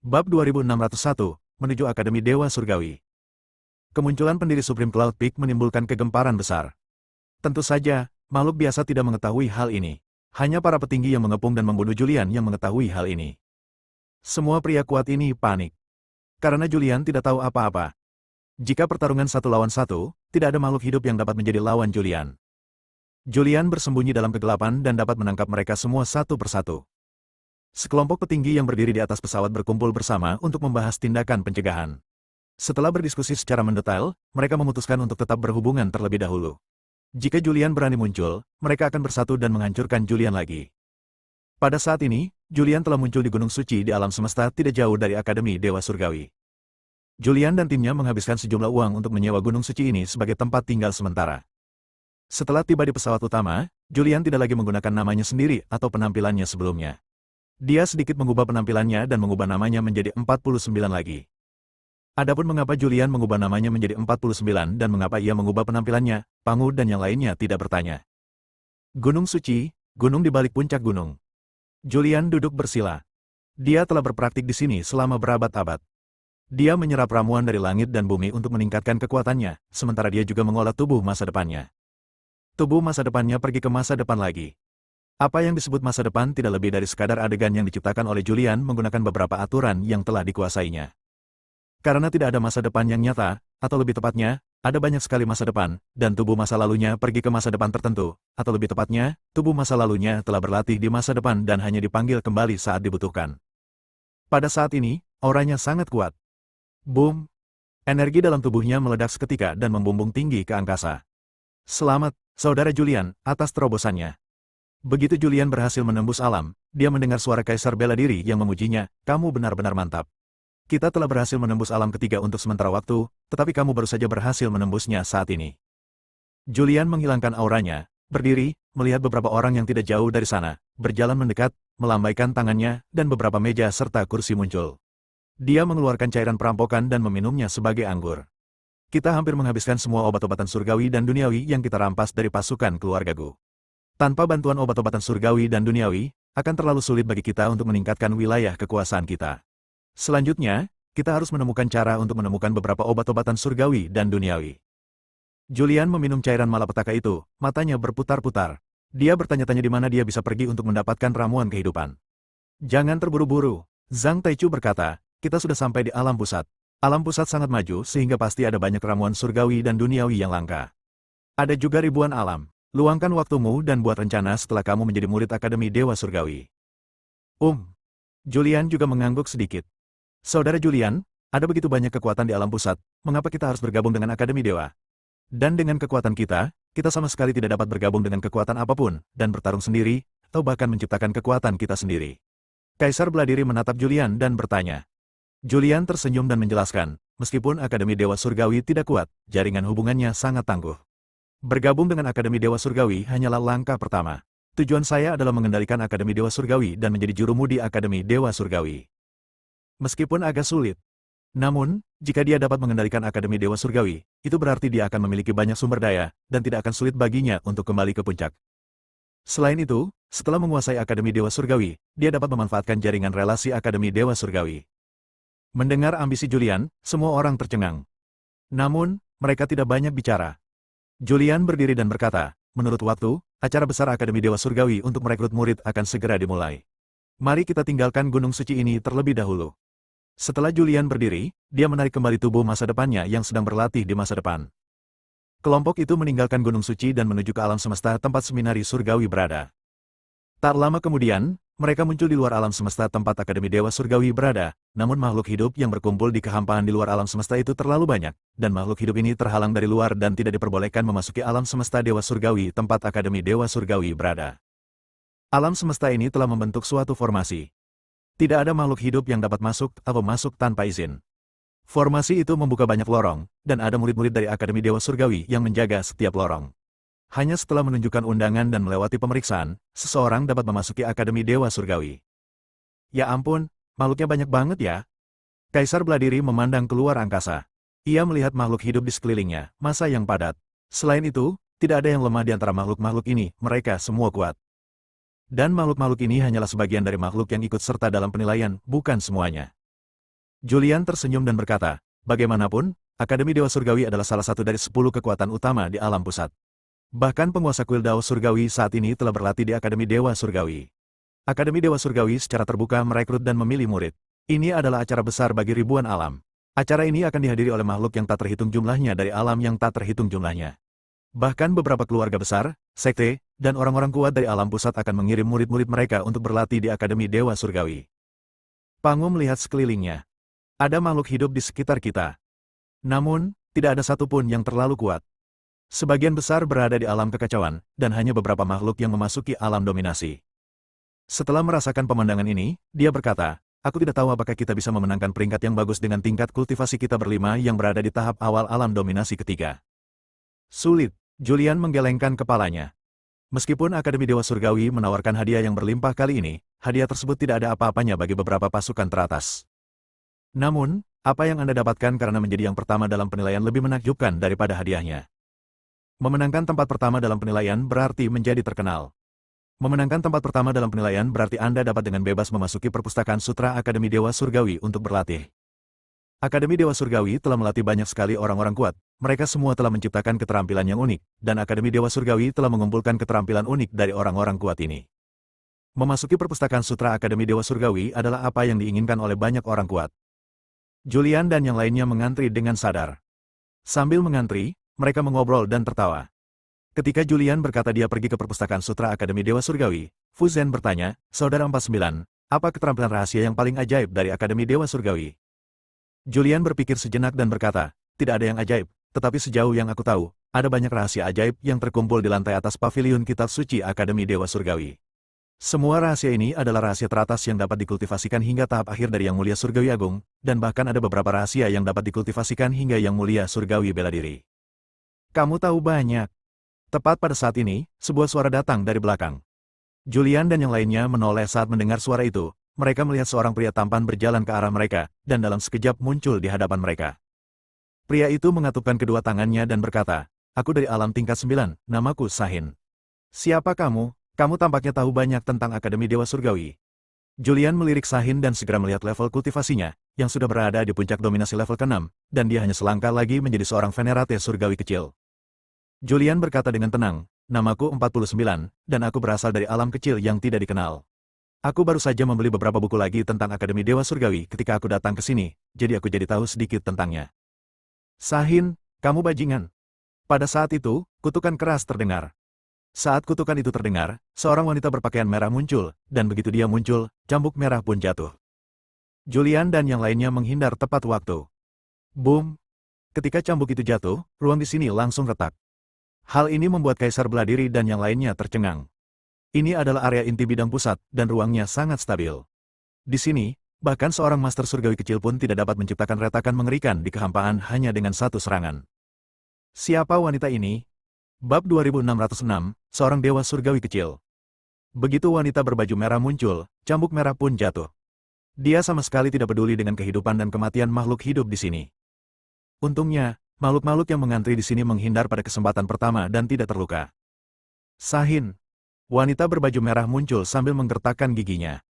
Bab 2601, menuju Akademi Dewa Surgawi. Kemunculan pendiri Supreme Cloud Peak menimbulkan kegemparan besar. Tentu saja, makhluk biasa tidak mengetahui hal ini. Hanya para petinggi yang mengepung dan membunuh Julian yang mengetahui hal ini. Semua pria kuat ini panik. Karena Julian tidak tahu apa-apa. Jika pertarungan 1 lawan 1, tidak ada makhluk hidup yang dapat menjadi lawan Julian. Julian bersembunyi dalam kegelapan dan dapat menangkap mereka semua satu persatu. Sekelompok petinggi yang berdiri di atas pesawat berkumpul bersama untuk membahas tindakan pencegahan. Setelah berdiskusi secara mendetail, mereka memutuskan untuk tetap berhubungan terlebih dahulu. Jika Julian berani muncul, mereka akan bersatu dan menghancurkan Julian lagi. Pada saat ini, Julian telah muncul di Gunung Suci di alam semesta tidak jauh dari Akademi Dewa Surgawi. Julian dan timnya menghabiskan sejumlah uang untuk menyewa Gunung Suci ini sebagai tempat tinggal sementara. Setelah tiba di pesawat utama, Julian tidak lagi menggunakan namanya sendiri atau penampilannya sebelumnya. Dia sedikit mengubah penampilannya dan mengubah namanya menjadi 49 lagi. Adapun mengapa Julian mengubah namanya menjadi 49 dan mengapa ia mengubah penampilannya, Pangu dan yang lainnya tidak bertanya. Gunung Suci, gunung di balik puncak gunung. Julian duduk bersila. Dia telah berpraktik di sini selama berabad-abad. Dia menyerap ramuan dari langit dan bumi untuk meningkatkan kekuatannya, sementara dia juga mengolah tubuh masa depannya. Tubuh masa depannya pergi ke masa depan lagi. Apa yang disebut masa depan tidak lebih dari sekadar adegan yang diciptakan oleh Julian menggunakan beberapa aturan yang telah dikuasainya. Karena tidak ada masa depan yang nyata, atau lebih tepatnya, ada banyak sekali masa depan, dan tubuh masa lalunya pergi ke masa depan tertentu, atau lebih tepatnya, tubuh masa lalunya telah berlatih di masa depan dan hanya dipanggil kembali saat dibutuhkan. Pada saat ini, auranya sangat kuat. Boom! Energi dalam tubuhnya meledak seketika dan membumbung tinggi ke angkasa. Selamat, Saudara Julian, atas terobosannya. Begitu Julian berhasil menembus alam, dia mendengar suara Kaisar bela diri yang memujinya, "Kamu benar-benar mantap. Kita telah berhasil menembus alam ketiga untuk sementara waktu, tetapi kamu baru saja berhasil menembusnya saat ini." Julian menghilangkan auranya, berdiri, melihat beberapa orang yang tidak jauh dari sana, berjalan mendekat, melambaikan tangannya, dan beberapa meja serta kursi muncul. Dia mengeluarkan cairan perampokan dan meminumnya sebagai anggur. Kita hampir menghabiskan semua obat-obatan surgawi dan duniawi yang kita rampas dari pasukan keluarga Gu. Tanpa bantuan obat-obatan surgawi dan duniawi, akan terlalu sulit bagi kita untuk meningkatkan wilayah kekuasaan kita. Selanjutnya, kita harus menemukan cara untuk menemukan beberapa obat-obatan surgawi dan duniawi. Julian meminum cairan malapetaka itu, matanya berputar-putar. Dia bertanya-tanya di mana dia bisa pergi untuk mendapatkan ramuan kehidupan. Jangan terburu-buru, Zhang Taichu berkata, kita sudah sampai di alam pusat. Alam pusat sangat maju sehingga pasti ada banyak ramuan surgawi dan duniawi yang langka. Ada juga ribuan alam. Luangkan waktumu dan buat rencana setelah kamu menjadi murid Akademi Dewa Surgawi. Julian juga mengangguk sedikit. Saudara Julian, ada begitu banyak kekuatan di alam pusat, mengapa kita harus bergabung dengan Akademi Dewa? Dan dengan kekuatan kita sama sekali tidak dapat bergabung dengan kekuatan apapun, dan bertarung sendiri, atau bahkan menciptakan kekuatan kita sendiri. Kaisar bela diri menatap Julian dan bertanya. Julian tersenyum dan menjelaskan, meskipun Akademi Dewa Surgawi tidak kuat, jaringan hubungannya sangat tangguh. Bergabung dengan Akademi Dewa Surgawi hanyalah langkah pertama. Tujuan saya adalah mengendalikan Akademi Dewa Surgawi dan menjadi jurumudi Akademi Dewa Surgawi. Meskipun agak sulit. Namun, jika dia dapat mengendalikan Akademi Dewa Surgawi, itu berarti dia akan memiliki banyak sumber daya, dan tidak akan sulit baginya untuk kembali ke puncak. Selain itu, setelah menguasai Akademi Dewa Surgawi, dia dapat memanfaatkan jaringan relasi Akademi Dewa Surgawi. Mendengar ambisi Julian, semua orang tercengang. Namun, mereka tidak banyak bicara. Julian berdiri dan berkata, menurut waktu, acara besar Akademi Dewa Surgawi untuk merekrut murid akan segera dimulai. Mari kita tinggalkan Gunung Suci ini terlebih dahulu. Setelah Julian berdiri, dia menarik kembali tubuh masa depannya yang sedang berlatih di masa depan. Kelompok itu meninggalkan Gunung Suci dan menuju ke alam semesta tempat seminari surgawi berada. Tak lama kemudian, mereka muncul di luar alam semesta tempat Akademi Dewa Surgawi berada, namun makhluk hidup yang berkumpul di kehampaan di luar alam semesta itu terlalu banyak, dan makhluk hidup ini terhalang dari luar dan tidak diperbolehkan memasuki alam semesta Dewa Surgawi tempat Akademi Dewa Surgawi berada. Alam semesta ini telah membentuk suatu formasi. Tidak ada makhluk hidup yang dapat masuk atau masuk tanpa izin. Formasi itu membuka banyak lorong, dan ada murid-murid dari Akademi Dewa Surgawi yang menjaga setiap lorong. Hanya setelah menunjukkan undangan dan melewati pemeriksaan, seseorang dapat memasuki Akademi Dewa Surgawi. Ya ampun, makhluknya banyak banget ya. Kaisar bela diri memandang keluar angkasa. Ia melihat makhluk hidup di sekelilingnya, massa yang padat. Selain itu, tidak ada yang lemah di antara makhluk-makhluk ini, mereka semua kuat. Dan makhluk-makhluk ini hanyalah sebagian dari makhluk yang ikut serta dalam penilaian, bukan semuanya. Julian tersenyum dan berkata, bagaimanapun, Akademi Dewa Surgawi adalah salah satu dari 10 kekuatan utama di alam pusat. Bahkan penguasa kuil Dao Surgawi saat ini telah berlatih di Akademi Dewa Surgawi. Akademi Dewa Surgawi secara terbuka merekrut dan memilih murid. Ini adalah acara besar bagi ribuan alam. Acara ini akan dihadiri oleh makhluk yang tak terhitung jumlahnya dari alam yang tak terhitung jumlahnya. Bahkan beberapa keluarga besar, sekte, dan orang-orang kuat dari alam pusat akan mengirim murid-murid mereka untuk berlatih di Akademi Dewa Surgawi. Pangu melihat sekelilingnya. Ada makhluk hidup di sekitar kita. Namun, tidak ada satupun yang terlalu kuat. Sebagian besar berada di alam kekacauan, dan hanya beberapa makhluk yang memasuki alam dominasi. Setelah merasakan pemandangan ini, dia berkata, aku tidak tahu apakah kita bisa memenangkan peringkat yang bagus dengan tingkat kultivasi kita berlima yang berada di tahap awal alam dominasi ketiga. Sulit, Julian menggelengkan kepalanya. Meskipun Akademi Dewa Surgawi menawarkan hadiah yang berlimpah kali ini, hadiah tersebut tidak ada apa-apanya bagi beberapa pasukan teratas. Namun, apa yang Anda dapatkan karena menjadi yang pertama dalam penilaian lebih menakjubkan daripada hadiahnya. Memenangkan tempat pertama dalam penilaian berarti menjadi terkenal. Memenangkan tempat pertama dalam penilaian berarti Anda dapat dengan bebas memasuki perpustakaan sutra Akademi Dewa Surgawi untuk berlatih. Akademi Dewa Surgawi telah melatih banyak sekali orang-orang kuat. Mereka semua telah menciptakan keterampilan yang unik, dan Akademi Dewa Surgawi telah mengumpulkan keterampilan unik dari orang-orang kuat ini. Memasuki perpustakaan sutra Akademi Dewa Surgawi adalah apa yang diinginkan oleh banyak orang kuat. Julian dan yang lainnya mengantri dengan sadar. Sambil mengantri, mereka mengobrol dan tertawa. Ketika Julian berkata dia pergi ke perpustakaan sutra Akademi Dewa Surgawi, Fu Zhen bertanya, Saudara 49, apa keterampilan rahasia yang paling ajaib dari Akademi Dewa Surgawi? Julian berpikir sejenak dan berkata, tidak ada yang ajaib, tetapi sejauh yang aku tahu, ada banyak rahasia ajaib yang terkumpul di lantai atas pavilion kitab suci Akademi Dewa Surgawi. Semua rahasia ini adalah rahasia teratas yang dapat dikultivasikan hingga tahap akhir dari Yang Mulia Surgawi Agung, dan bahkan ada beberapa rahasia yang dapat dikultivasikan hingga Yang Mulia Surgawi Bela Diri. Kamu tahu banyak. Tepat pada saat ini, sebuah suara datang dari belakang. Julian dan yang lainnya menoleh saat mendengar suara itu. Mereka melihat seorang pria tampan berjalan ke arah mereka, dan dalam sekejap muncul di hadapan mereka. Pria itu mengatupkan kedua tangannya dan berkata, aku dari alam tingkat 9, namaku Sahin. Siapa kamu? Kamu tampaknya tahu banyak tentang Akademi Dewa Surgawi. Julian melirik Sahin dan segera melihat level kultivasinya, yang sudah berada di puncak dominasi level ke-6, dan dia hanya selangkah lagi menjadi seorang venerate surgawi kecil. Julian berkata dengan tenang, namaku 49, dan aku berasal dari alam kecil yang tidak dikenal. Aku baru saja membeli beberapa buku lagi tentang Akademi Dewa Surgawi ketika aku datang ke sini, jadi aku jadi tahu sedikit tentangnya. Sahin, kamu bajingan. Pada saat itu, kutukan keras terdengar. Saat kutukan itu terdengar, seorang wanita berpakaian merah muncul, dan begitu dia muncul, cambuk merah pun jatuh. Julian dan yang lainnya menghindar tepat waktu. Boom! Ketika cambuk itu jatuh, ruang di sini langsung retak. Hal ini membuat Kaisar Beladiri dan yang lainnya tercengang. Ini adalah area inti bidang pusat, dan ruangnya sangat stabil. Di sini, bahkan seorang Master Surgawi kecil pun tidak dapat menciptakan retakan mengerikan di kehampaan hanya dengan satu serangan. Siapa wanita ini? Bab 2606, seorang Dewa Surgawi kecil. Begitu wanita berbaju merah muncul, cambuk merah pun jatuh. Dia sama sekali tidak peduli dengan kehidupan dan kematian makhluk hidup di sini. Untungnya, makhluk-makhluk yang mengantri di sini menghindar pada kesempatan pertama dan tidak terluka. Sahin. Wanita berbaju merah muncul sambil menggertakkan giginya.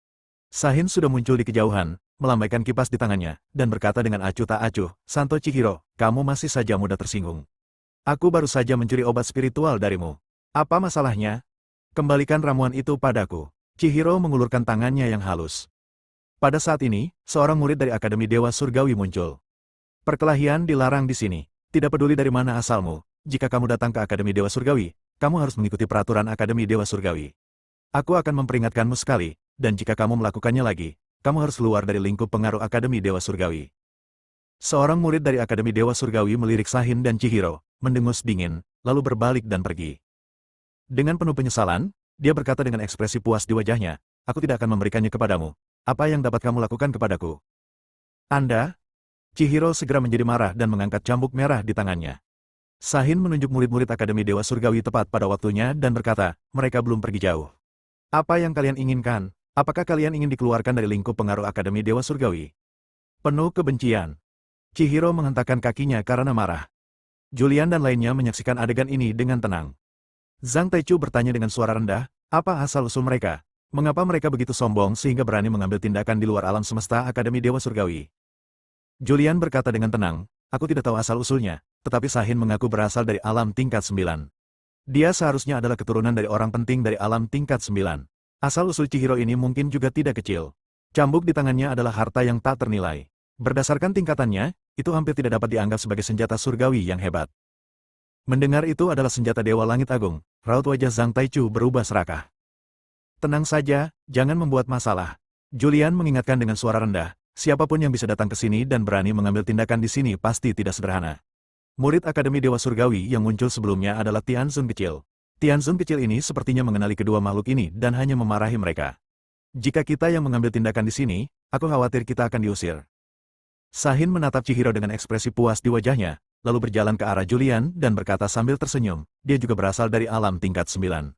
Sahin sudah muncul di kejauhan, melambaikan kipas di tangannya, dan berkata dengan acuh tak acuh, Santo Chihiro, kamu masih saja mudah tersinggung. Aku baru saja mencuri obat spiritual darimu. Apa masalahnya? Kembalikan ramuan itu padaku. Chihiro mengulurkan tangannya yang halus. Pada saat ini, seorang murid dari Akademi Dewa Surgawi muncul. Perkelahian dilarang di sini. Tidak peduli dari mana asalmu, jika kamu datang ke Akademi Dewa Surgawi, kamu harus mengikuti peraturan Akademi Dewa Surgawi. Aku akan memperingatkanmu sekali, dan jika kamu melakukannya lagi, kamu harus keluar dari lingkup pengaruh Akademi Dewa Surgawi. Seorang murid dari Akademi Dewa Surgawi melirik Sahin dan Chihiro, mendengus dingin, lalu berbalik dan pergi. Dengan penuh penyesalan, dia berkata dengan ekspresi puas di wajahnya, aku tidak akan memberikannya kepadamu. Apa yang dapat kamu lakukan kepadaku? Anda? Chihiro segera menjadi marah dan mengangkat cambuk merah di tangannya. Sahin menunjuk murid-murid Akademi Dewa Surgawi tepat pada waktunya dan berkata, mereka belum pergi jauh. Apa yang kalian inginkan? Apakah kalian ingin dikeluarkan dari lingkup pengaruh Akademi Dewa Surgawi? Penuh kebencian. Chihiro menghentakkan kakinya karena marah. Julian dan lainnya menyaksikan adegan ini dengan tenang. Zhang Taichu bertanya dengan suara rendah, apa asal-usul mereka? Mengapa mereka begitu sombong sehingga berani mengambil tindakan di luar alam semesta Akademi Dewa Surgawi? Julian berkata dengan tenang, aku tidak tahu asal-usulnya, tetapi Sahin mengaku berasal dari alam tingkat 9. Dia seharusnya adalah keturunan dari orang penting dari alam tingkat 9. Asal-usul Chihiro ini mungkin juga tidak kecil. Cambuk di tangannya adalah harta yang tak ternilai. Berdasarkan tingkatannya, itu hampir tidak dapat dianggap sebagai senjata surgawi yang hebat. Mendengar itu adalah senjata Dewa Langit Agung, raut wajah Zhang Taichu berubah serakah. Tenang saja, jangan membuat masalah. Julian mengingatkan dengan suara rendah, siapapun yang bisa datang ke sini dan berani mengambil tindakan di sini pasti tidak sederhana. Murid Akademi Dewa Surgawi yang muncul sebelumnya adalah Tianzun kecil. Tianzun kecil ini sepertinya mengenali kedua makhluk ini dan hanya memarahi mereka. Jika kita yang mengambil tindakan di sini, aku khawatir kita akan diusir. Sahin menatap Chihiro dengan ekspresi puas di wajahnya, lalu berjalan ke arah Julian dan berkata sambil tersenyum, dia juga berasal dari alam tingkat 9.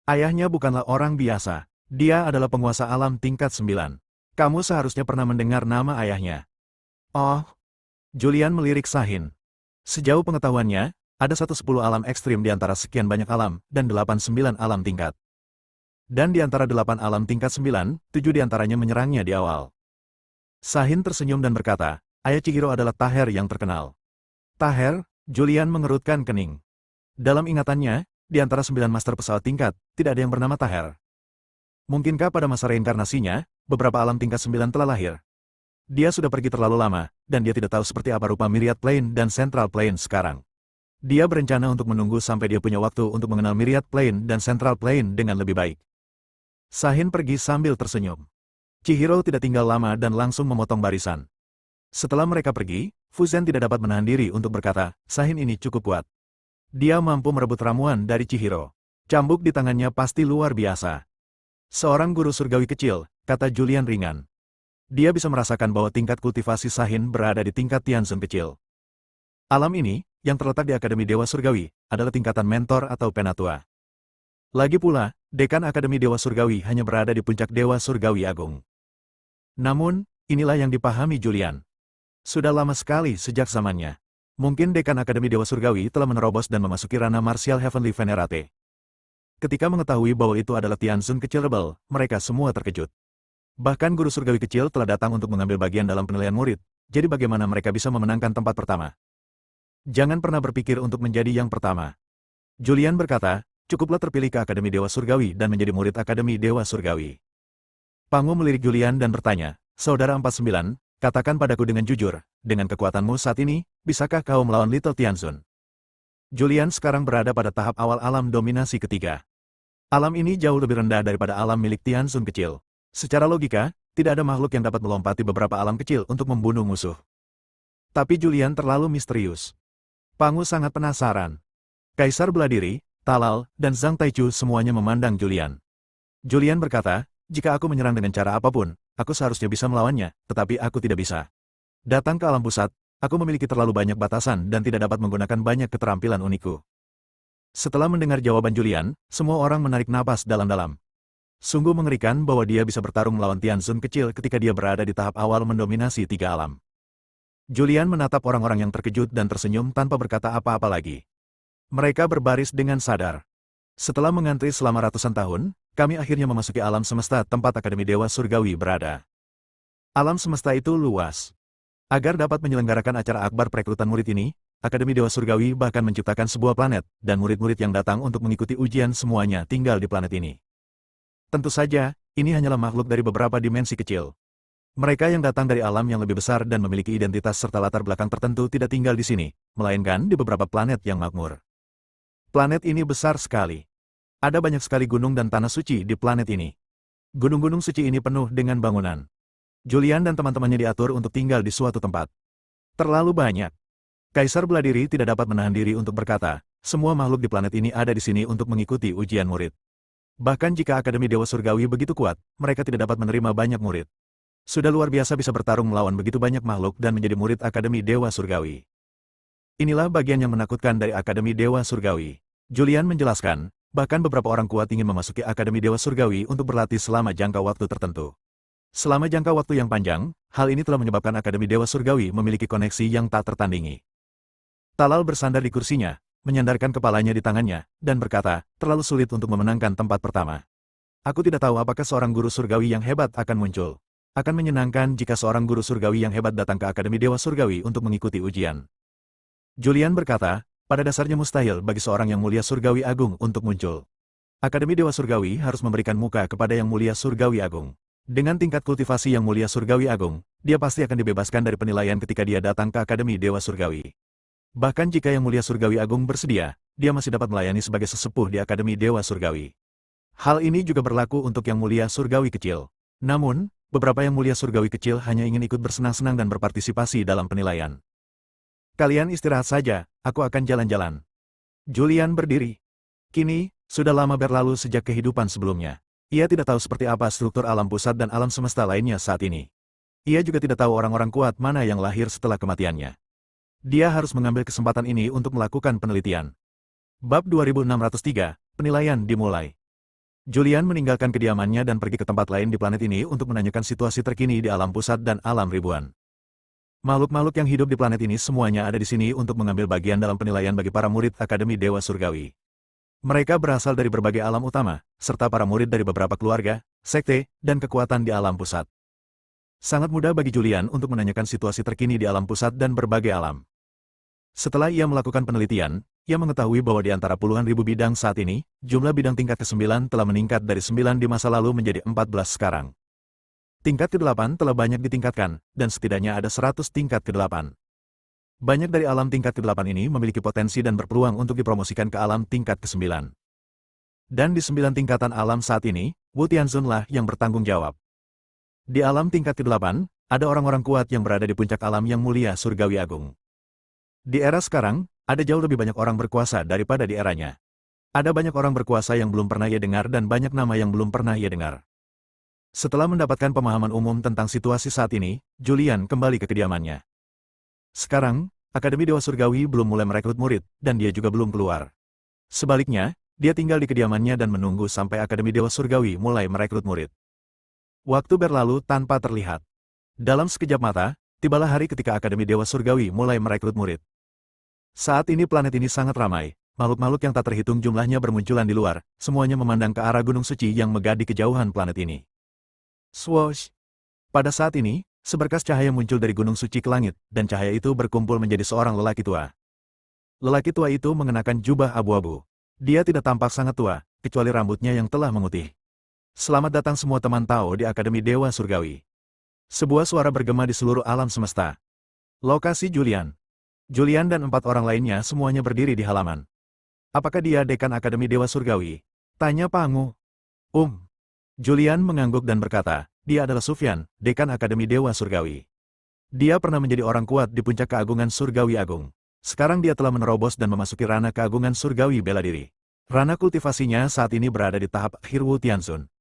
Ayahnya bukanlah orang biasa, dia adalah penguasa alam tingkat 9. Kamu seharusnya pernah mendengar nama ayahnya. Oh, Julian melirik Sahin. Sejauh pengetahuannya, ada 110 alam ekstrim di antara sekian banyak alam, dan 89 alam tingkat. Dan di antara 8 alam tingkat 9, 7 di antaranya menyerangnya di awal. Sahin tersenyum dan berkata, ayah Chihiro adalah Taher yang terkenal. Taher, Julian mengerutkan kening. Dalam ingatannya, di antara 9 master pesawat tingkat, tidak ada yang bernama Taher. Mungkinkah pada masa reinkarnasinya, beberapa alam tingkat 9 telah lahir? Dia sudah pergi terlalu lama, dan dia tidak tahu seperti apa rupa Myriad Plane dan Central Plane sekarang. Dia berencana untuk menunggu sampai dia punya waktu untuk mengenal Myriad Plane dan Central Plane dengan lebih baik. Sahin pergi sambil tersenyum. Chihiro tidak tinggal lama dan langsung memotong barisan. Setelah mereka pergi, Fuzen tidak dapat menahan diri untuk berkata, Sahin ini cukup kuat. Dia mampu merebut ramuan dari Chihiro. Cambuk di tangannya pasti luar biasa. Seorang guru surgawi kecil, kata Julian ringan. Dia bisa merasakan bahwa tingkat kultivasi Sahin berada di tingkat Tianzun kecil. Alam ini, yang terletak di Akademi Dewa Surgawi, adalah tingkatan mentor atau penatua. Lagi pula, Dekan Akademi Dewa Surgawi hanya berada di puncak Dewa Surgawi Agung. Namun, inilah yang dipahami Julian. Sudah lama sekali sejak zamannya. Mungkin Dekan Akademi Dewa Surgawi telah menerobos dan memasuki ranah Martial Heavenly Venerate. Ketika mengetahui bahwa itu adalah Tianzun kecil rebel, mereka semua terkejut. Bahkan guru surgawi kecil telah datang untuk mengambil bagian dalam penilaian murid, jadi bagaimana mereka bisa memenangkan tempat pertama? Jangan pernah berpikir untuk menjadi yang pertama. Julian berkata, cukuplah terpilih ke Akademi Dewa Surgawi dan menjadi murid Akademi Dewa Surgawi. Pangu melirik Julian dan bertanya, Saudara 49, katakan padaku dengan jujur, dengan kekuatanmu saat ini, bisakah kau melawan Little Tianzun? Julian sekarang berada pada tahap awal alam dominasi ketiga. Alam ini jauh lebih rendah daripada alam milik Tianzun kecil. Secara logika, tidak ada makhluk yang dapat melompati beberapa alam kecil untuk membunuh musuh. Tapi Julian terlalu misterius. Pangu sangat penasaran. Kaisar Beladiri, Talal, dan Zhang Taichu semuanya memandang Julian. Julian berkata, jika aku menyerang dengan cara apapun, aku seharusnya bisa melawannya, tetapi aku tidak bisa. Datang ke alam pusat, aku memiliki terlalu banyak batasan dan tidak dapat menggunakan banyak keterampilan unikku. Setelah mendengar jawaban Julian, semua orang menarik napas dalam-dalam. Sungguh mengerikan bahwa dia bisa bertarung melawan Tianzun kecil ketika dia berada di tahap awal mendominasi 3 alam. Julian menatap orang-orang yang terkejut dan tersenyum tanpa berkata apa-apa lagi. Mereka berbaris dengan sadar. Setelah mengantri selama ratusan tahun, kami akhirnya memasuki alam semesta tempat Akademi Dewa Surgawi berada. Alam semesta itu luas. Agar dapat menyelenggarakan acara akbar perekrutan murid ini, Akademi Dewa Surgawi bahkan menciptakan sebuah planet, dan murid-murid yang datang untuk mengikuti ujian semuanya tinggal di planet ini. Tentu saja, ini hanyalah makhluk dari beberapa dimensi kecil. Mereka yang datang dari alam yang lebih besar dan memiliki identitas serta latar belakang tertentu tidak tinggal di sini, melainkan di beberapa planet yang makmur. Planet ini besar sekali. Ada banyak sekali gunung dan tanah suci di planet ini. Gunung-gunung suci ini penuh dengan bangunan. Julian dan teman-temannya diatur untuk tinggal di suatu tempat. Terlalu banyak. Kaisar Beladiri tidak dapat menahan diri untuk berkata, semua makhluk di planet ini ada di sini untuk mengikuti ujian murid. Bahkan jika Akademi Dewa Surgawi begitu kuat, mereka tidak dapat menerima banyak murid. Sudah luar biasa bisa bertarung melawan begitu banyak makhluk dan menjadi murid Akademi Dewa Surgawi. Inilah bagian yang menakutkan dari Akademi Dewa Surgawi. Julian menjelaskan, bahkan beberapa orang kuat ingin memasuki Akademi Dewa Surgawi untuk berlatih selama jangka waktu tertentu. Selama jangka waktu yang panjang, hal ini telah menyebabkan Akademi Dewa Surgawi memiliki koneksi yang tak tertandingi. Talal bersandar di kursinya, menyandarkan kepalanya di tangannya, dan berkata, terlalu sulit untuk memenangkan tempat pertama. Aku tidak tahu apakah seorang guru surgawi yang hebat akan muncul. Akan menyenangkan jika seorang guru surgawi yang hebat datang ke Akademi Dewa Surgawi untuk mengikuti ujian. Julian berkata, pada dasarnya mustahil bagi seorang yang mulia surgawi agung untuk muncul. Akademi Dewa Surgawi harus memberikan muka kepada yang mulia surgawi agung. Dengan tingkat kultivasi yang mulia surgawi agung, dia pasti akan dibebaskan dari penilaian ketika dia datang ke Akademi Dewa Surgawi. Bahkan jika yang mulia surgawi agung bersedia, dia masih dapat melayani sebagai sesepuh di Akademi Dewa Surgawi. Hal ini juga berlaku untuk yang mulia surgawi kecil. Namun, beberapa yang mulia surgawi kecil hanya ingin ikut bersenang-senang dan berpartisipasi dalam penilaian. Kalian istirahat saja, aku akan jalan-jalan. Julian berdiri. Kini, sudah lama berlalu sejak kehidupan sebelumnya. Ia tidak tahu seperti apa struktur alam pusat dan alam semesta lainnya saat ini. Ia juga tidak tahu orang-orang kuat mana yang lahir setelah kematiannya. Dia harus mengambil kesempatan ini untuk melakukan penelitian. Bab 2603, penilaian dimulai. Julian meninggalkan kediamannya dan pergi ke tempat lain di planet ini untuk menanyakan situasi terkini di alam pusat dan alam ribuan. Makhluk-makhluk yang hidup di planet ini semuanya ada di sini untuk mengambil bagian dalam penilaian bagi para murid Akademi Dewa Surgawi. Mereka berasal dari berbagai alam utama, serta para murid dari beberapa keluarga, sekte, dan kekuatan di alam pusat. Sangat mudah bagi Julian untuk menanyakan situasi terkini di alam pusat dan berbagai alam. Setelah ia melakukan penelitian, ia mengetahui bahwa di antara puluhan ribu bidang saat ini, jumlah bidang tingkat ke-9 telah meningkat dari 9 di masa lalu menjadi 14 sekarang. Tingkat ke-8 telah banyak ditingkatkan, dan setidaknya ada 100 tingkat ke-8. Banyak dari alam tingkat ke-8 ini memiliki potensi dan berpeluang untuk dipromosikan ke alam tingkat ke-9. Dan di 9 tingkatan alam saat ini, Wu Tianzun lah yang bertanggung jawab. Di alam tingkat ke-8, ada orang-orang kuat yang berada di puncak alam yang mulia surgawi agung. Di era sekarang, ada jauh lebih banyak orang berkuasa daripada di eranya. Ada banyak orang berkuasa yang belum pernah ia dengar dan banyak nama yang belum pernah ia dengar. Setelah mendapatkan pemahaman umum tentang situasi saat ini, Julian kembali ke kediamannya. Sekarang, Akademi Dewa Surgawi belum mulai merekrut murid, dan dia juga belum keluar. Sebaliknya, dia tinggal di kediamannya dan menunggu sampai Akademi Dewa Surgawi mulai merekrut murid. Waktu berlalu tanpa terlihat. Dalam sekejap mata, tibalah hari ketika Akademi Dewa Surgawi mulai merekrut murid. Saat ini planet ini sangat ramai, makhluk-makhluk yang tak terhitung jumlahnya bermunculan di luar, semuanya memandang ke arah gunung suci yang megah di kejauhan planet ini. Swoosh! Pada saat ini, seberkas cahaya muncul dari gunung suci ke langit, dan cahaya itu berkumpul menjadi seorang lelaki tua. Lelaki tua itu mengenakan jubah abu-abu. Dia tidak tampak sangat tua, kecuali rambutnya yang telah memutih. Selamat datang semua teman Tao di Akademi Dewa Surgawi. Sebuah suara bergema di seluruh alam semesta. Lokasi Julian. Julian dan 4 orang lainnya semuanya berdiri di halaman. Apakah dia dekan Akademi Dewa Surgawi? Tanya Pangu. Julian mengangguk dan berkata, dia adalah Sufyan, dekan Akademi Dewa Surgawi. Dia pernah menjadi orang kuat di puncak keagungan Surgawi Agung. Sekarang dia telah menerobos dan memasuki ranah keagungan Surgawi bela diri. Ranah kultivasinya saat ini berada di tahap akhir Wu Tianzun.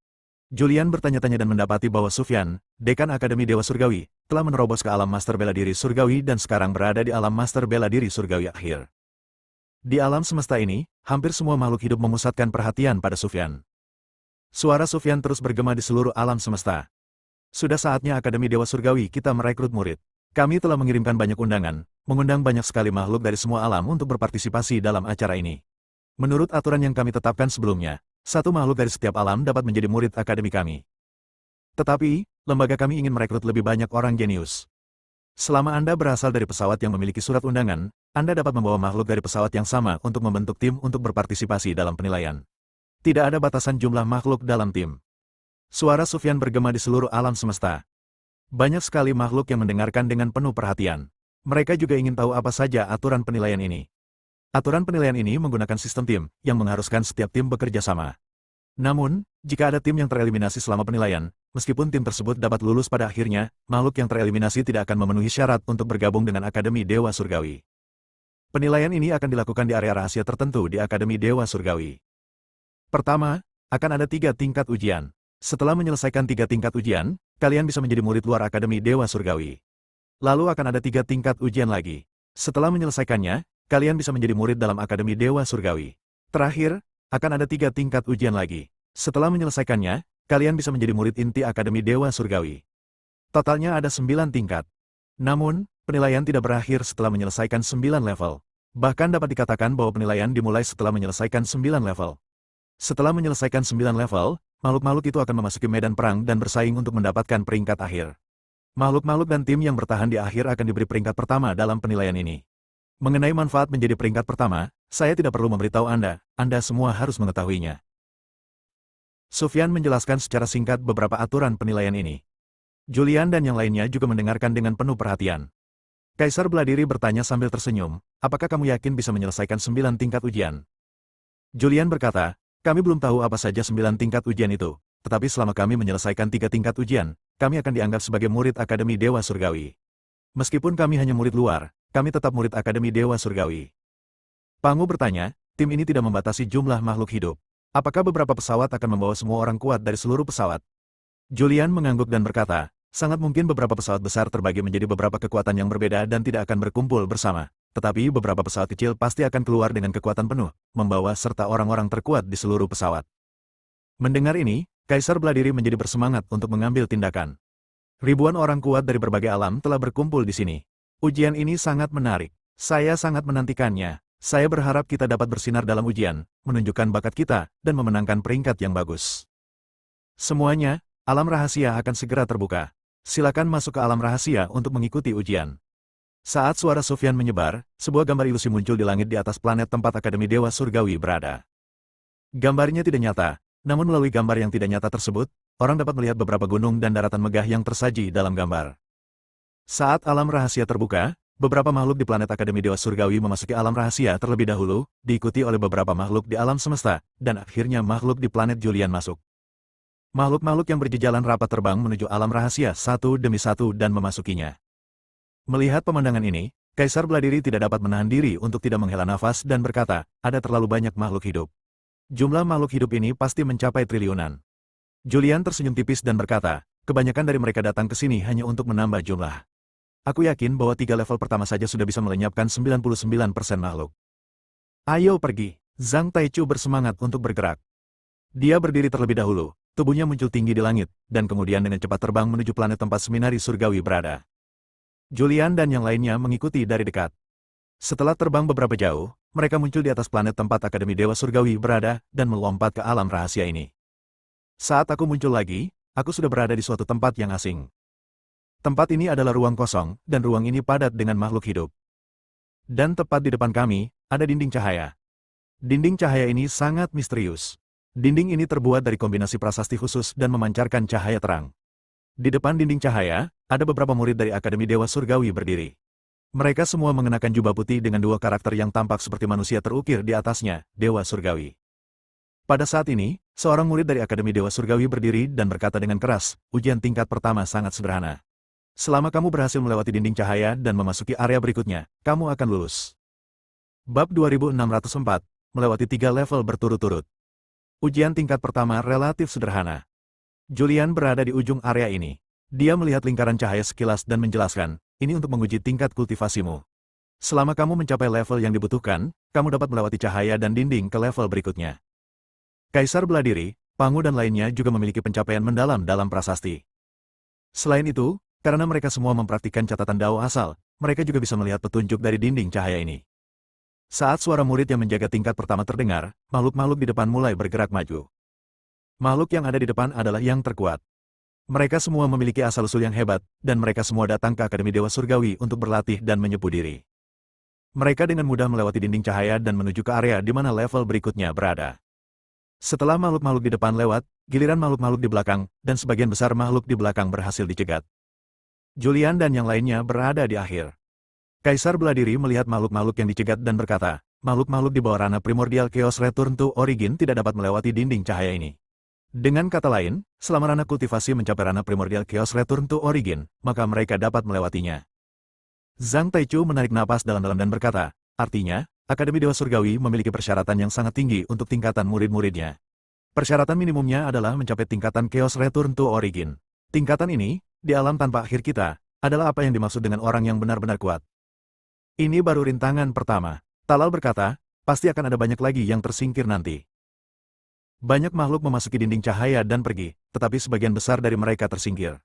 Julian bertanya-tanya dan mendapati bahwa Sufyan, dekan Akademi Dewa Surgawi, telah menerobos ke alam Master Bela Diri Surgawi dan sekarang berada di alam Master Bela Diri Surgawi akhir. Di alam semesta ini, hampir semua makhluk hidup memusatkan perhatian pada Sufyan. Suara Sufyan terus bergema di seluruh alam semesta. Sudah saatnya Akademi Dewa Surgawi kita merekrut murid. Kami telah mengirimkan banyak undangan, mengundang banyak sekali makhluk dari semua alam untuk berpartisipasi dalam acara ini. Menurut aturan yang kami tetapkan sebelumnya, satu makhluk dari setiap alam dapat menjadi murid akademi kami. Tetapi, lembaga kami ingin merekrut lebih banyak orang jenius. Selama Anda berasal dari pesawat yang memiliki surat undangan, Anda dapat membawa makhluk dari pesawat yang sama untuk membentuk tim untuk berpartisipasi dalam penilaian. Tidak ada batasan jumlah makhluk dalam tim. Suara Sufyan bergema di seluruh alam semesta. Banyak sekali makhluk yang mendengarkan dengan penuh perhatian. Mereka juga ingin tahu apa saja aturan penilaian ini. Aturan penilaian ini menggunakan sistem tim, yang mengharuskan setiap tim bekerja sama. Namun, jika ada tim yang tereliminasi selama penilaian, meskipun tim tersebut dapat lulus pada akhirnya, makhluk yang tereliminasi tidak akan memenuhi syarat untuk bergabung dengan Akademi Dewa Surgawi. Penilaian ini akan dilakukan di area rahasia tertentu di Akademi Dewa Surgawi. Pertama, akan ada 3 tingkat ujian. Setelah menyelesaikan 3 tingkat ujian, kalian bisa menjadi murid luar Akademi Dewa Surgawi. Lalu akan ada 3 tingkat ujian lagi. Setelah menyelesaikannya, kalian bisa menjadi murid dalam Akademi Dewa Surgawi. Terakhir, akan ada 3 tingkat ujian lagi. Setelah menyelesaikannya, kalian bisa menjadi murid inti Akademi Dewa Surgawi. Totalnya ada 9 tingkat. Namun, penilaian tidak berakhir setelah menyelesaikan 9 level. Bahkan dapat dikatakan bahwa penilaian dimulai setelah menyelesaikan 9 level. Setelah menyelesaikan 9 level, makhluk-makhluk itu akan memasuki medan perang dan bersaing untuk mendapatkan peringkat akhir. Makhluk-makhluk dan tim yang bertahan di akhir akan diberi peringkat pertama dalam penilaian ini. Mengenai manfaat menjadi peringkat pertama, saya tidak perlu memberitahu Anda semua harus mengetahuinya. Sufyan menjelaskan secara singkat beberapa aturan penilaian ini. Julian dan yang lainnya juga mendengarkan dengan penuh perhatian. Kaisar Beladiri bertanya sambil tersenyum, apakah kamu yakin bisa menyelesaikan 9 tingkat ujian? Julian berkata, kami belum tahu apa saja 9 tingkat ujian itu, tetapi selama kami menyelesaikan 3 tingkat ujian, kami akan dianggap sebagai murid Akademi Dewa Surgawi. Meskipun kami hanya murid luar, kami tetap murid Akademi Dewa Surgawi. Pangu bertanya, tim ini tidak membatasi jumlah makhluk hidup. Apakah beberapa pesawat akan membawa semua orang kuat dari seluruh pesawat? Julian mengangguk dan berkata, sangat mungkin beberapa pesawat besar terbagi menjadi beberapa kekuatan yang berbeda dan tidak akan berkumpul bersama. Tetapi beberapa pesawat kecil pasti akan keluar dengan kekuatan penuh, membawa serta orang-orang terkuat di seluruh pesawat. Mendengar ini, Kaisar Beladiri menjadi bersemangat untuk mengambil tindakan. Ribuan orang kuat dari berbagai alam telah berkumpul di sini. Ujian ini sangat menarik. Saya sangat menantikannya. Saya berharap kita dapat bersinar dalam ujian, menunjukkan bakat kita, dan memenangkan peringkat yang bagus. Semuanya, alam rahasia akan segera terbuka. Silakan masuk ke alam rahasia untuk mengikuti ujian. Saat suara Sufyan menyebar, sebuah gambar ilusi muncul di langit di atas planet tempat Akademi Dewa Surgawi berada. Gambarnya tidak nyata, namun melalui gambar yang tidak nyata tersebut, orang dapat melihat beberapa gunung dan daratan megah yang tersaji dalam gambar. Saat alam rahasia terbuka, beberapa makhluk di planet Akademi Dewa Surgawi memasuki alam rahasia terlebih dahulu, diikuti oleh beberapa makhluk di alam semesta, dan akhirnya makhluk di planet Julian masuk. Makhluk-makhluk yang berjejalan rapat terbang menuju alam rahasia satu demi satu dan memasukinya. Melihat pemandangan ini, Kaisar Beladiri tidak dapat menahan diri untuk tidak menghela nafas dan berkata, ada terlalu banyak makhluk hidup. Jumlah makhluk hidup ini pasti mencapai triliunan. Julian tersenyum tipis dan berkata, kebanyakan dari mereka datang ke sini hanya untuk menambah jumlah. Aku yakin bahwa 3 level pertama saja sudah bisa melenyapkan 99% makhluk. Ayo pergi. Zhang Taichu bersemangat untuk bergerak. Dia berdiri terlebih dahulu, tubuhnya muncul tinggi di langit, dan kemudian dengan cepat terbang menuju planet tempat seminari surgawi berada. Julian dan yang lainnya mengikuti dari dekat. Setelah terbang beberapa jauh, mereka muncul di atas planet tempat Akademi Dewa Surgawi berada, dan melompat ke alam rahasia ini. Saat aku muncul lagi, aku sudah berada di suatu tempat yang asing. Tempat ini adalah ruang kosong, dan ruang ini padat dengan makhluk hidup. Dan tepat di depan kami, ada dinding cahaya. Dinding cahaya ini sangat misterius. Dinding ini terbuat dari kombinasi prasasti khusus dan memancarkan cahaya terang. Di depan dinding cahaya, ada beberapa murid dari Akademi Dewa Surgawi berdiri. Mereka semua mengenakan jubah putih dengan 2 karakter yang tampak seperti manusia terukir di atasnya, Dewa Surgawi. Pada saat ini, seorang murid dari Akademi Dewa Surgawi berdiri dan berkata dengan keras, ujian tingkat pertama sangat sederhana. Selama kamu berhasil melewati dinding cahaya dan memasuki area berikutnya, kamu akan lulus. Bab 2604, melewati 3 level berturut-turut. Ujian tingkat pertama relatif sederhana. Julian berada di ujung area ini. Dia melihat lingkaran cahaya sekilas dan menjelaskan, ini untuk menguji tingkat kultivasimu. Selama kamu mencapai level yang dibutuhkan, kamu dapat melewati cahaya dan dinding ke level berikutnya. Kaisar Beladiri, Pangu dan lainnya juga memiliki pencapaian mendalam dalam prasasti. Selain itu, karena mereka semua mempraktikkan catatan Dao asal, mereka juga bisa melihat petunjuk dari dinding cahaya ini. Saat suara murid yang menjaga tingkat pertama terdengar, makhluk-makhluk di depan mulai bergerak maju. Makhluk yang ada di depan adalah yang terkuat. Mereka semua memiliki asal-usul yang hebat, dan mereka semua datang ke Akademi Dewa Surgawi untuk berlatih dan menyepu diri. Mereka dengan mudah melewati dinding cahaya dan menuju ke area di mana level berikutnya berada. Setelah makhluk-makhluk di depan lewat, giliran makhluk-makhluk di belakang, dan sebagian besar makhluk di belakang berhasil dicegat. Julian dan yang lainnya berada di akhir. Kaisar Beladiri melihat makhluk-makhluk yang dicegat dan berkata, makhluk-makhluk di bawah ranah primordial Chaos Return to Origin tidak dapat melewati dinding cahaya ini. Dengan kata lain, selama ranah kultivasi mencapai ranah primordial Chaos Return to Origin, maka mereka dapat melewatinya. Zhang Taichu menarik napas dalam-dalam dan berkata, artinya, Akademi Dewa Surgawi memiliki persyaratan yang sangat tinggi untuk tingkatan murid-muridnya. Persyaratan minimumnya adalah mencapai tingkatan Chaos Return to Origin. Tingkatan ini, di alam tanpa akhir kita, adalah apa yang dimaksud dengan orang yang benar-benar kuat. Ini baru rintangan pertama. Talal berkata, pasti akan ada banyak lagi yang tersingkir nanti. Banyak makhluk memasuki dinding cahaya dan pergi, tetapi sebagian besar dari mereka tersingkir.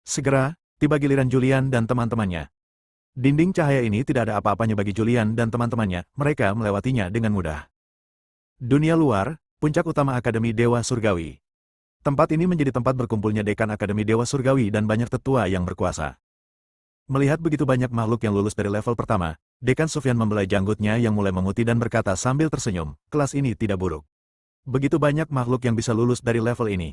Segera, tiba giliran Julian dan teman-temannya. Dinding cahaya ini tidak ada apa-apanya bagi Julian dan teman-temannya, mereka melewatinya dengan mudah. Dunia luar, Puncak utama Akademi Dewa Surgawi. Tempat ini menjadi tempat berkumpulnya dekan Akademi Dewa Surgawi dan banyak tetua yang berkuasa. Melihat begitu banyak makhluk yang lulus dari level pertama, Dekan Sufyan membelai janggutnya yang mulai memutih dan berkata sambil tersenyum, kelas ini tidak buruk. Begitu banyak makhluk yang bisa lulus dari level ini.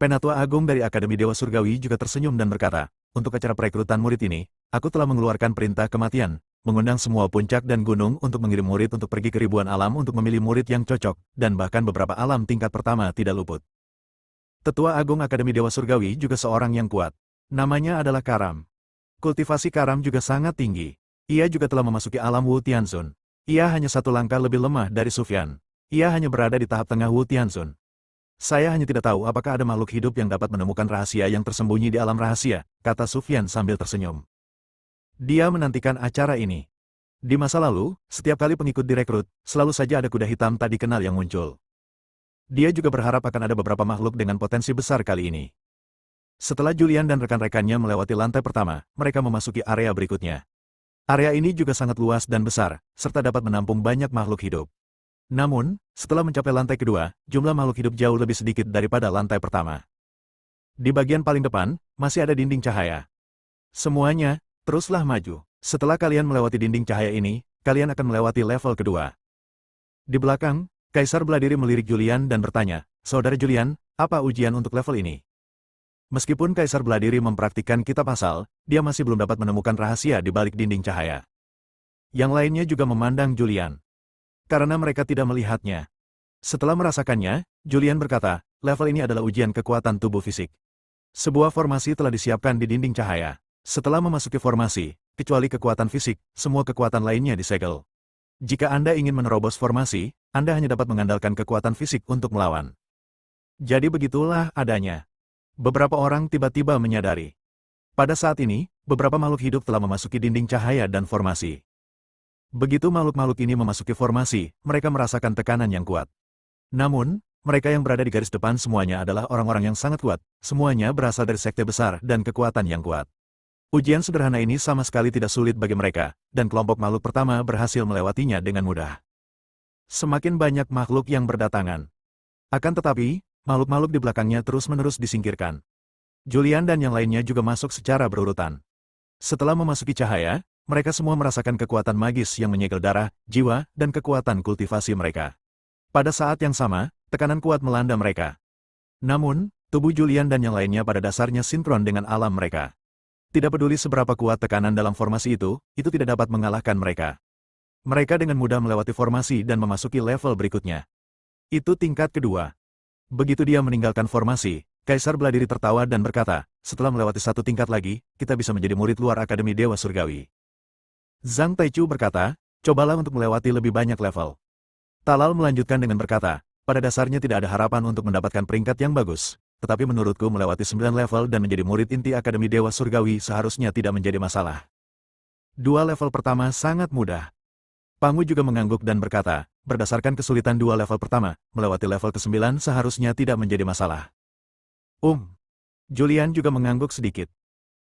Penatua Agung dari Akademi Dewa Surgawi juga tersenyum dan berkata, untuk acara perekrutan murid ini, aku telah mengeluarkan perintah kematian, mengundang semua puncak dan gunung untuk mengirim murid untuk pergi ke ribuan alam untuk memilih murid yang cocok, dan bahkan beberapa alam tingkat pertama tidak luput. Tetua Agung Akademi Dewa Surgawi juga seorang yang kuat. Namanya adalah Karam. Kultivasi Karam juga sangat tinggi. Ia juga telah memasuki alam Wu Tianxun. Ia hanya satu langkah lebih lemah dari Sufyan. Ia hanya berada di tahap tengah Wu Tianxun. Saya hanya tidak tahu apakah ada makhluk hidup yang dapat menemukan rahasia yang tersembunyi di alam rahasia, kata Sufyan sambil tersenyum. Dia menantikan acara ini. Di masa lalu, setiap kali pengikut direkrut, selalu saja ada kuda hitam tak dikenal yang muncul. Dia juga berharap akan ada beberapa makhluk dengan potensi besar kali ini. Setelah Julian dan rekan-rekannya melewati lantai pertama, mereka memasuki area berikutnya. Area ini juga sangat luas dan besar, serta dapat menampung banyak makhluk hidup. Namun, setelah mencapai lantai kedua, jumlah makhluk hidup jauh lebih sedikit daripada lantai pertama. Di bagian paling depan, masih ada dinding cahaya. Semuanya, teruslah maju. Setelah kalian melewati dinding cahaya ini, kalian akan melewati level kedua. Di belakang, Kaisar Beladiri melirik Julian dan bertanya, Saudara Julian, apa ujian untuk level ini? Meskipun Kaisar Beladiri mempraktikkan kitab asal, dia masih belum dapat menemukan rahasia di balik dinding cahaya. Yang lainnya juga memandang Julian. Karena mereka tidak melihatnya. Setelah merasakannya, Julian berkata, level ini adalah ujian kekuatan tubuh fisik. Sebuah formasi telah disiapkan di dinding cahaya. Setelah memasuki formasi, kecuali kekuatan fisik, semua kekuatan lainnya disegel. Jika Anda ingin menerobos formasi, Anda hanya dapat mengandalkan kekuatan fisik untuk melawan. Jadi begitulah adanya. Beberapa orang tiba-tiba menyadari. Pada saat ini, beberapa makhluk hidup telah memasuki dinding cahaya dan formasi. Begitu makhluk-makhluk ini memasuki formasi, mereka merasakan tekanan yang kuat. Namun, mereka yang berada di garis depan semuanya adalah orang-orang yang sangat kuat, semuanya berasal dari sekte besar dan kekuatan yang kuat. Ujian sederhana ini sama sekali tidak sulit bagi mereka, dan kelompok makhluk pertama berhasil melewatinya dengan mudah. Semakin banyak makhluk yang berdatangan. Akan tetapi, makhluk-makhluk di belakangnya terus-menerus disingkirkan. Julian dan yang lainnya juga masuk secara berurutan. Setelah memasuki cahaya, mereka semua merasakan kekuatan magis yang menyegel darah, jiwa, dan kekuatan kultivasi mereka. Pada saat yang sama, tekanan kuat melanda mereka. Namun, tubuh Julian dan yang lainnya pada dasarnya sinkron dengan alam mereka. Tidak peduli seberapa kuat tekanan dalam formasi itu tidak dapat mengalahkan mereka. Mereka dengan mudah melewati formasi dan memasuki level berikutnya. Itu tingkat kedua. Begitu dia meninggalkan formasi, Kaisar Beladiri tertawa dan berkata, setelah melewati satu tingkat lagi, kita bisa menjadi murid luar Akademi Dewa Surgawi. Zhang Taichu berkata, cobalah untuk melewati lebih banyak level. Talal melanjutkan dengan berkata, pada dasarnya tidak ada harapan untuk mendapatkan peringkat yang bagus, tetapi menurutku melewati 9 level dan menjadi murid inti Akademi Dewa Surgawi seharusnya tidak menjadi masalah. 2 level pertama sangat mudah. Pangu juga mengangguk dan berkata, berdasarkan kesulitan 2 level pertama, melewati level ke-9 seharusnya tidak menjadi masalah. Julian juga mengangguk sedikit.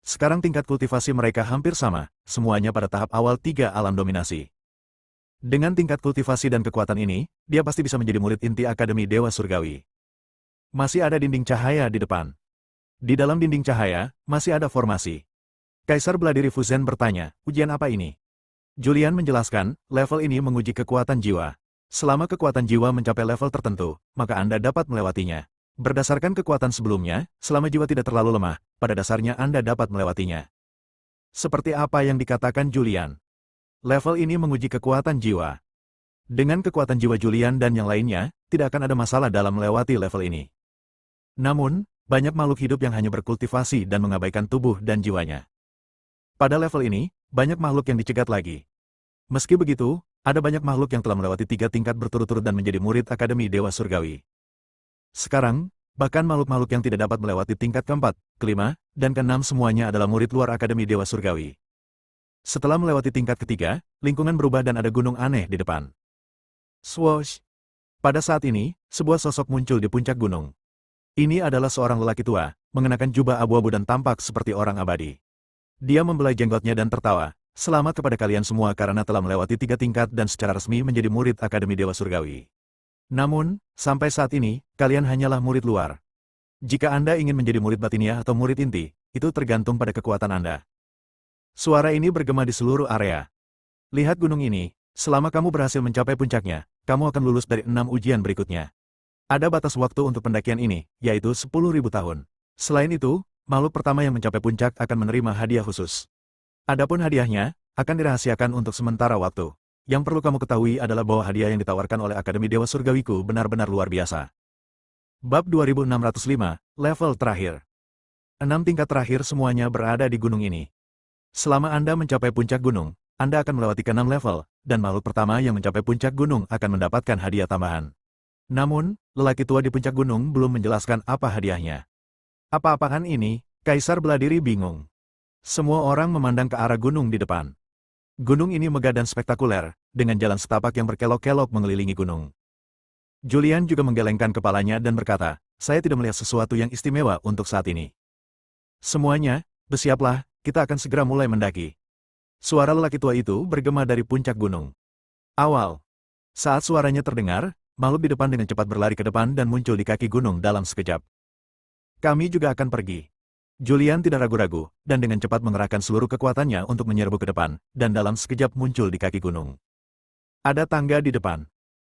Sekarang tingkat kultivasi mereka hampir sama, semuanya pada tahap awal 3 alam dominasi. Dengan tingkat kultivasi dan kekuatan ini, dia pasti bisa menjadi murid inti Akademi Dewa Surgawi. Masih ada dinding cahaya di depan. Di dalam dinding cahaya, masih ada formasi. Kaisar Beladiri Fuzen bertanya, ujian apa ini? Julian menjelaskan, level ini menguji kekuatan jiwa. Selama kekuatan jiwa mencapai level tertentu, maka Anda dapat melewatinya. Berdasarkan kekuatan sebelumnya, selama jiwa tidak terlalu lemah, pada dasarnya Anda dapat melewatinya. Seperti apa yang dikatakan Julian. Level ini menguji kekuatan jiwa. Dengan kekuatan jiwa Julian dan yang lainnya, tidak akan ada masalah dalam melewati level ini. Namun, banyak makhluk hidup yang hanya berkultivasi dan mengabaikan tubuh dan jiwanya. Pada level ini, banyak makhluk yang dicegat lagi. Meski begitu, ada banyak makhluk yang telah melewati 3 tingkat berturut-turut dan menjadi murid Akademi Dewa Surgawi. Sekarang, bahkan makhluk-makhluk yang tidak dapat melewati tingkat keempat, kelima, dan keenam semuanya adalah murid luar Akademi Dewa Surgawi. Setelah melewati tingkat ketiga, lingkungan berubah dan ada gunung aneh di depan. Swoosh! Pada saat ini, sebuah sosok muncul di puncak gunung. Ini adalah seorang lelaki tua, mengenakan jubah abu-abu dan tampak seperti orang abadi. Dia membelai jenggotnya dan tertawa, selamat kepada kalian semua karena telah melewati 3 tingkat dan secara resmi menjadi murid Akademi Dewa Surgawi. Namun, sampai saat ini, kalian hanyalah murid luar. Jika Anda ingin menjadi murid batiniah atau murid inti, itu tergantung pada kekuatan Anda. Suara ini bergema di seluruh area. Lihat gunung ini, selama kamu berhasil mencapai puncaknya, kamu akan lulus dari 6 ujian berikutnya. Ada batas waktu untuk pendakian ini, yaitu 10.000 tahun. Selain itu, makhluk pertama yang mencapai puncak akan menerima hadiah khusus. Adapun hadiahnya, akan dirahasiakan untuk sementara waktu. Yang perlu kamu ketahui adalah bahwa hadiah yang ditawarkan oleh Akademi Dewa Surgawiku benar-benar luar biasa. Bab 2605, level terakhir. 6 tingkat terakhir semuanya berada di gunung ini. Selama Anda mencapai puncak gunung, Anda akan melewati ke-6 level, dan makhluk pertama yang mencapai puncak gunung akan mendapatkan hadiah tambahan. Namun, lelaki tua di puncak gunung belum menjelaskan apa hadiahnya. Apa-apaan ini? Kaisar Beladiri bingung. Semua orang memandang ke arah gunung di depan. Gunung ini megah dan spektakuler, dengan jalan setapak yang berkelok-kelok mengelilingi gunung. Julian juga menggelengkan kepalanya dan berkata, saya tidak melihat sesuatu yang istimewa untuk saat ini. Semuanya, bersiaplah, kita akan segera mulai mendaki. Suara lelaki tua itu bergema dari puncak gunung. Awal. Saat suaranya terdengar, makhluk di depan dengan cepat berlari ke depan dan muncul di kaki gunung dalam sekejap. Kami juga akan pergi. Julian tidak ragu-ragu, dan dengan cepat mengerahkan seluruh kekuatannya untuk menyerbu ke depan, dan dalam sekejap muncul di kaki gunung. Ada tangga di depan.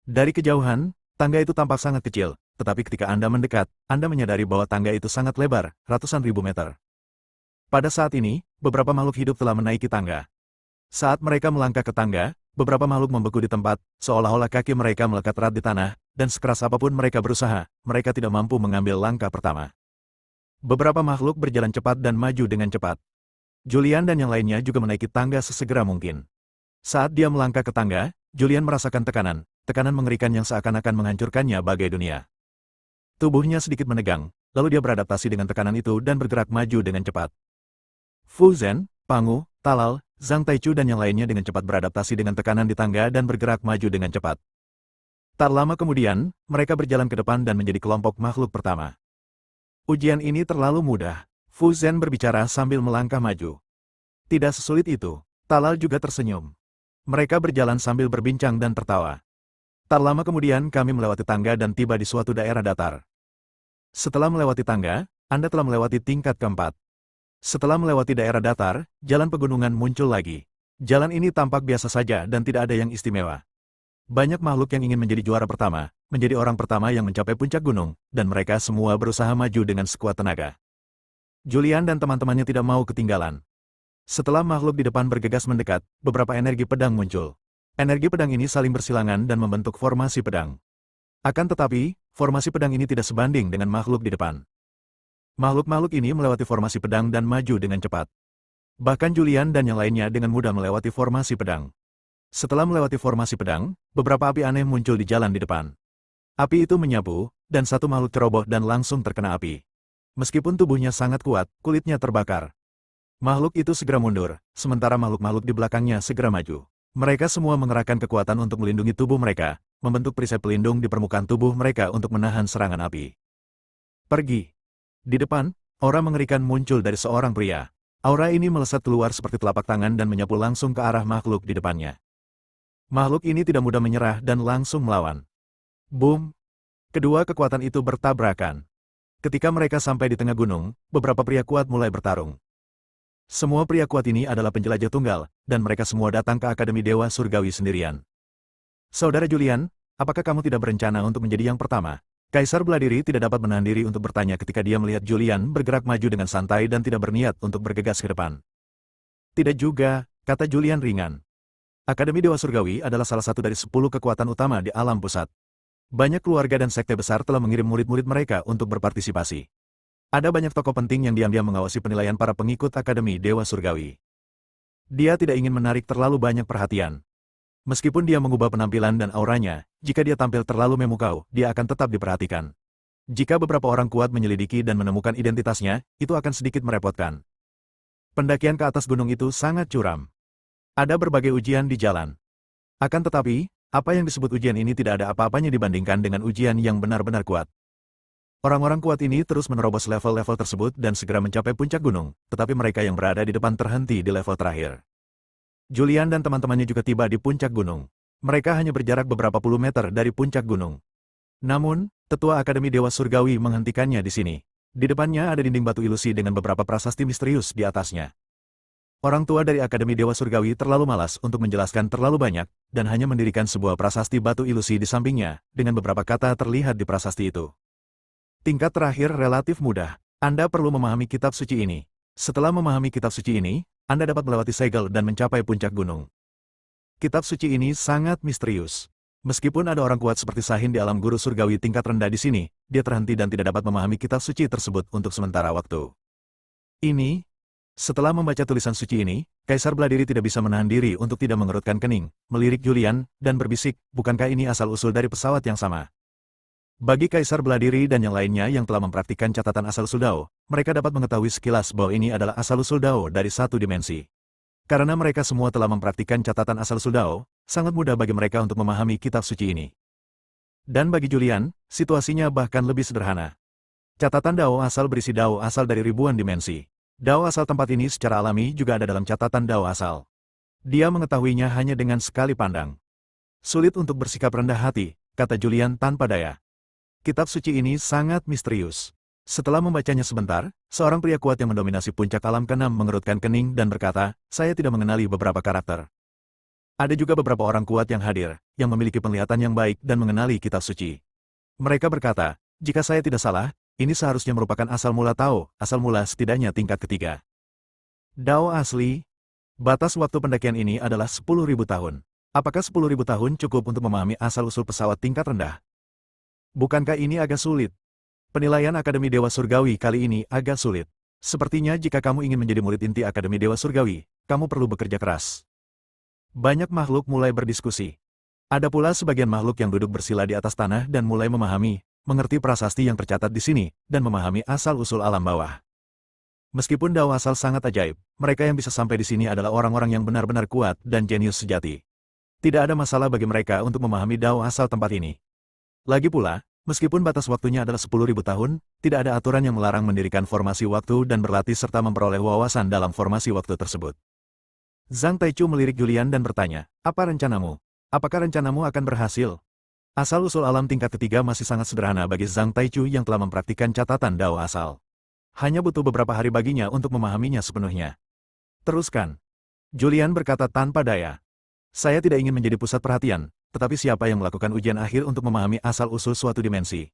Dari kejauhan, tangga itu tampak sangat kecil, tetapi ketika Anda mendekat, Anda menyadari bahwa tangga itu sangat lebar, ratusan ribu meter. Pada saat ini, beberapa makhluk hidup telah menaiki tangga. Saat mereka melangkah ke tangga, beberapa makhluk membeku di tempat, seolah-olah kaki mereka melekat erat di tanah, dan sekeras apapun mereka berusaha, mereka tidak mampu mengambil langkah pertama. Beberapa makhluk berjalan cepat dan maju dengan cepat. Julian dan yang lainnya juga menaiki tangga sesegera mungkin. Saat dia melangkah ke tangga, Julian merasakan tekanan mengerikan yang seakan-akan menghancurkannya bagai dunia. Tubuhnya sedikit menegang, lalu dia beradaptasi dengan tekanan itu dan bergerak maju dengan cepat. Fu Zhen, Pangu, Talal, Zhang Taichu dan yang lainnya dengan cepat beradaptasi dengan tekanan di tangga dan bergerak maju dengan cepat. Tak lama kemudian, mereka berjalan ke depan dan menjadi kelompok makhluk pertama. Ujian ini terlalu mudah, Fu Zhen berbicara sambil melangkah maju. Tidak sesulit itu, Talal juga tersenyum. Mereka berjalan sambil berbincang dan tertawa. Tak lama kemudian kami melewati tangga dan tiba di suatu daerah datar. Setelah melewati tangga, Anda telah melewati tingkat keempat. Setelah melewati daerah datar, jalan pegunungan muncul lagi. Jalan ini tampak biasa saja dan tidak ada yang istimewa. Banyak makhluk yang ingin menjadi juara pertama, menjadi orang pertama yang mencapai puncak gunung, dan mereka semua berusaha maju dengan sekuat tenaga. Julian dan teman-temannya tidak mau ketinggalan. Setelah makhluk di depan bergegas mendekat, beberapa energi pedang muncul. Energi pedang ini saling bersilangan dan membentuk formasi pedang. Akan tetapi, formasi pedang ini tidak sebanding dengan makhluk di depan. Makhluk-makhluk ini melewati formasi pedang dan maju dengan cepat. Bahkan Julian dan yang lainnya dengan mudah melewati formasi pedang. Setelah melewati formasi pedang, beberapa api aneh muncul di jalan di depan. Api itu menyapu, dan satu makhluk ceroboh dan langsung terkena api. Meskipun tubuhnya sangat kuat, kulitnya terbakar. Makhluk itu segera mundur, sementara makhluk-makhluk di belakangnya segera maju. Mereka semua mengerahkan kekuatan untuk melindungi tubuh mereka, membentuk perisai pelindung di permukaan tubuh mereka untuk menahan serangan api. Pergi. Di depan, aura mengerikan muncul dari seorang pria. Aura ini melesat keluar seperti telapak tangan dan menyapu langsung ke arah makhluk di depannya. Makhluk ini tidak mudah menyerah dan langsung melawan. Boom! Kedua kekuatan itu bertabrakan. Ketika mereka sampai di tengah gunung, beberapa pria kuat mulai bertarung. Semua pria kuat ini adalah penjelajah tunggal, dan mereka semua datang ke Akademi Dewa Surgawi sendirian. Saudara Julian, apakah kamu tidak berencana untuk menjadi yang pertama? Kaisar Beladiri tidak dapat menahan diri untuk bertanya ketika dia melihat Julian bergerak maju dengan santai dan tidak berniat untuk bergegas ke depan. Tidak juga, kata Julian ringan. Akademi Dewa Surgawi adalah salah satu dari 10 kekuatan utama di alam pusat. Banyak keluarga dan sekte besar telah mengirim murid-murid mereka untuk berpartisipasi. Ada banyak tokoh penting yang diam-diam mengawasi penilaian para pengikut Akademi Dewa Surgawi. Dia tidak ingin menarik terlalu banyak perhatian. Meskipun dia mengubah penampilan dan auranya, jika dia tampil terlalu memukau, dia akan tetap diperhatikan. Jika beberapa orang kuat menyelidiki dan menemukan identitasnya, itu akan sedikit merepotkan. Pendakian ke atas gunung itu sangat curam. Ada berbagai ujian di jalan. Akan tetapi, apa yang disebut ujian ini tidak ada apa-apanya dibandingkan dengan ujian yang benar-benar kuat. Orang-orang kuat ini terus menerobos level-level tersebut dan segera mencapai puncak gunung, tetapi mereka yang berada di depan terhenti di level terakhir. Julian dan teman-temannya juga tiba di puncak gunung. Mereka hanya berjarak beberapa puluh meter dari puncak gunung. Namun, Tetua Akademi Dewa Surgawi menghentikannya di sini. Di depannya ada dinding batu ilusi dengan beberapa prasasti misterius di atasnya. Orang tua dari Akademi Dewa Surgawi terlalu malas untuk menjelaskan terlalu banyak, dan hanya mendirikan sebuah prasasti batu ilusi di sampingnya, dengan beberapa kata terlihat di prasasti itu. Tingkat terakhir relatif mudah. Anda perlu memahami kitab suci ini. Setelah memahami kitab suci ini, Anda dapat melewati segel dan mencapai puncak gunung. Kitab suci ini sangat misterius. Meskipun ada orang kuat seperti Sahin di alam guru surgawi tingkat rendah di sini, dia terhenti dan tidak dapat memahami kitab suci tersebut untuk sementara waktu. Setelah membaca tulisan suci ini, Kaisar Beladiri tidak bisa menahan diri untuk tidak mengerutkan kening, melirik Julian, dan berbisik, bukankah ini asal-usul dari pesawat yang sama? Bagi Kaisar Beladiri dan yang lainnya yang telah mempraktikkan catatan asal-usul Dao, mereka dapat mengetahui sekilas bahwa ini adalah asal-usul Dao dari satu dimensi. Karena mereka semua telah mempraktikkan catatan asal-usul Dao, sangat mudah bagi mereka untuk memahami kitab suci ini. Dan bagi Julian, situasinya bahkan lebih sederhana. Catatan Dao asal berisi Dao asal dari ribuan dimensi. Dao asal tempat ini secara alami juga ada dalam catatan Dao asal. Dia mengetahuinya hanya dengan sekali pandang. Sulit untuk bersikap rendah hati, kata Julian tanpa daya. Kitab suci ini sangat misterius. Setelah membacanya sebentar, seorang pria kuat yang mendominasi puncak alam keenam mengerutkan kening dan berkata, saya tidak mengenali beberapa karakter. Ada juga beberapa orang kuat yang hadir, yang memiliki penglihatan yang baik dan mengenali kitab suci. Mereka berkata, jika saya tidak salah, ini seharusnya merupakan asal mula Tao, asal mula setidaknya tingkat ketiga. Dao asli, batas waktu pendakian ini adalah 10.000 tahun. Apakah 10.000 tahun cukup untuk memahami asal-usul pesawat tingkat rendah? Bukankah ini agak sulit? Penilaian Akademi Dewa Surgawi kali ini agak sulit. Sepertinya jika kamu ingin menjadi murid inti Akademi Dewa Surgawi, kamu perlu bekerja keras. Banyak makhluk mulai berdiskusi. Ada pula sebagian makhluk yang duduk bersila di atas tanah dan mulai memahami, mengerti prasasti yang tercatat di sini, dan memahami asal-usul alam bawah. Meskipun Dao asal sangat ajaib, mereka yang bisa sampai di sini adalah orang-orang yang benar-benar kuat dan jenius sejati. Tidak ada masalah bagi mereka untuk memahami Dao asal tempat ini. Lagi pula, meskipun batas waktunya adalah 10.000 tahun, tidak ada aturan yang melarang mendirikan formasi waktu dan berlatih serta memperoleh wawasan dalam formasi waktu tersebut. Zhang Taichu melirik Julian dan bertanya, apa rencanamu? Apakah rencanamu akan berhasil? Asal-usul alam tingkat ketiga masih sangat sederhana bagi Zhang Taichu yang telah mempraktikkan catatan Dao asal. Hanya butuh beberapa hari baginya untuk memahaminya sepenuhnya. Teruskan. Julian berkata tanpa daya. Saya tidak ingin menjadi pusat perhatian, tetapi siapa yang melakukan ujian akhir untuk memahami asal-usul suatu dimensi?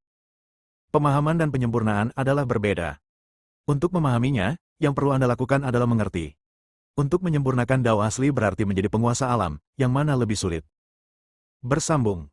Pemahaman dan penyempurnaan adalah berbeda. Untuk memahaminya, yang perlu Anda lakukan adalah mengerti. Untuk menyempurnakan Dao asli berarti menjadi penguasa alam, yang mana lebih sulit. Bersambung.